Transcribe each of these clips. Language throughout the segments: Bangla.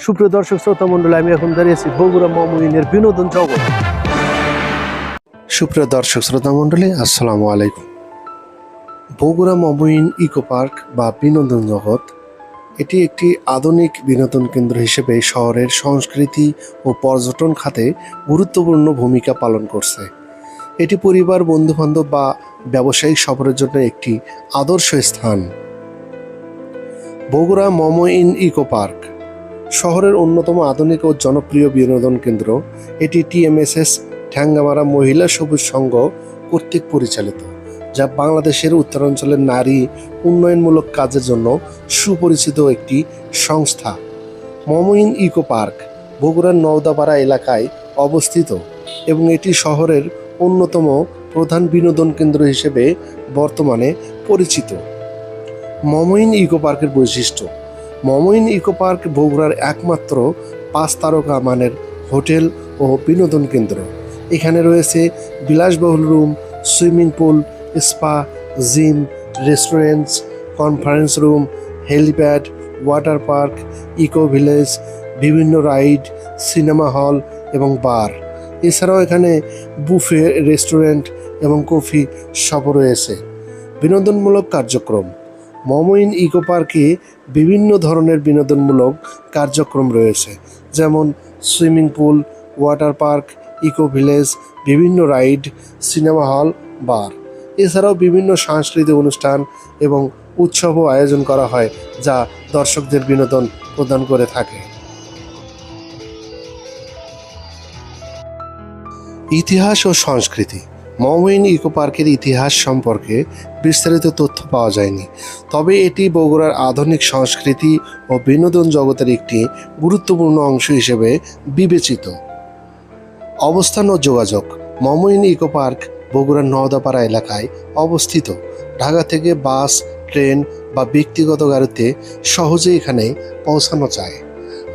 সুপ্রিয় দর্শক শ্রোতা মণ্ডলী, আমি এখন দাঁড়িয়েছি বগুড়া মমইনের বিনোদন জগৎ। সুপ্রিয় দর্শক শ্রোতা মণ্ডলী, আসসালামু আলাইকুম। বগুড়া মমইন ইকো পার্ক বা বিনোদন জগৎ এটি একটি আধুনিক বিনোদন কেন্দ্র হিসেবে শহরের সংস্কৃতি ও পর্যটন খাতে গুরুত্বপূর্ণ ভূমিকা পালন করছে। এটি পরিবার, বন্ধুবান্ধব বা ব্যবসায়িক সফরের জন্য একটি আদর্শ স্থান। বগুড়া মমইন ইকো পার্ক শহরের অন্যতম আধুনিক ও জনপ্রিয় বিনোদন কেন্দ্র। এটি টিএমএসএস ঠ্যাঙ্গামারা মহিলা সবুজ সংঘ কর্তৃক পরিচালিত, যা বাংলাদেশের উত্তরাঞ্চলের নারী উন্নয়নমূলক কাজের জন্য সুপরিচিত একটি সংস্থা। মমইন ইকো পার্ক বগুড়ার নওদাপাড়া এলাকায় অবস্থিত এবং এটি শহরের অন্যতম প্রধান বিনোদন কেন্দ্র হিসেবে বর্তমানে পরিচিত। মমইন ইকো পার্কের বৈশিষ্ট্য: মমইন ইকো পার্ক বগুড়ার একমাত্র 5 তারকা মানের হোটেল ও বিনোদন কেন্দ্র। এখানে রয়েছে বিলাসবহুল room, swimming pool, spa, gym, restaurants, conference room, helipad, water park, eco village, বিভিন্ন রাইড, সিনেমা হল এবং বার। এছাড়াও এখানে বুফে, রেস্টুরেন্ট এবং কফি শপও রয়েছে। বিনোদনমূলক কার্যক্রম: মমইন ইকো পার্কে বিভিন্ন ধরনের বিনোদনমূলক কার্যক্রম রয়েছে, যেমন swimming pool, water park, eco village, বিভিন্ন রাইড, সিনেমা হল, বার। এছাড়াও বিভিন্ন সাংস্কৃতিক অনুষ্ঠান এবং উৎসবও আয়োজন করা হয়, যা দর্শকদের বিনোদন প্রদান করে থাকে। ইতিহাস ও সংস্কৃতি: মমইন ইকো পার্কের ইতিহাস সম্পর্কে বিস্তারিত তথ্য পাওয়া যায়নি, তবে এটি বগুড়ার আধুনিক সংস্কৃতি ও বিনোদন জগতের একটি গুরুত্বপূর্ণ অংশ হিসেবে বিবেচিত। অবস্থান ও যোগাযোগ: মমইন ইকো পার্ক বগুড়ার নওদাপাড়া এলাকায় অবস্থিত। ঢাকা থেকে বাস, ট্রেন বা ব্যক্তিগত গাড়িতে সহজেই এখানে পৌঁছানো যায়।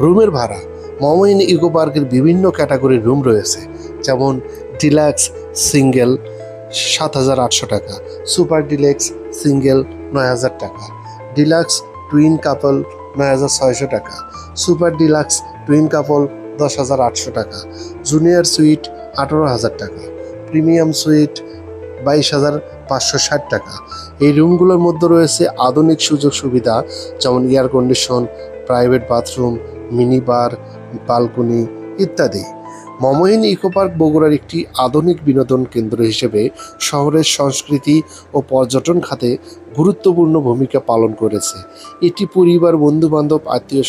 রুমের ভাড়া: মমইন ইকো পার্কের বিভিন্ন ক্যাটাগরির রুম রয়েছে, যেমন ডিলাক্স সিঙ্গেল 7,800 টাকা, সুপার ডিলাক্স সিঙ্গেল 9,000 টাকা, ডিলাক্স টুইন কাপল 9,600 টাকা, সুপার ডিলাক্স টুইন কাপল 10,800 টাকা, জুনিয়র সুইট 18,000 টাকা, প্রিমিয়াম সুইট 22,560 টাকা। এই রুমগুলোর মধ্যে রয়েছে আধুনিক সুযোগ সুবিধা, যেমন air condition, private bathroom, mini bar, balcony ইত্যাদি। মমইন ইকো পার্ক বগুড়ার একটি আধুনিক বিনোদন কেন্দ্র হিসেবে শহরের সংস্কৃতি ও পর্যটন খাতে গুরুত্বপূর্ণ ভূমিকা পালন করেছে। এটি পরিবার, বন্ধুবান্ধব, আত্মীয়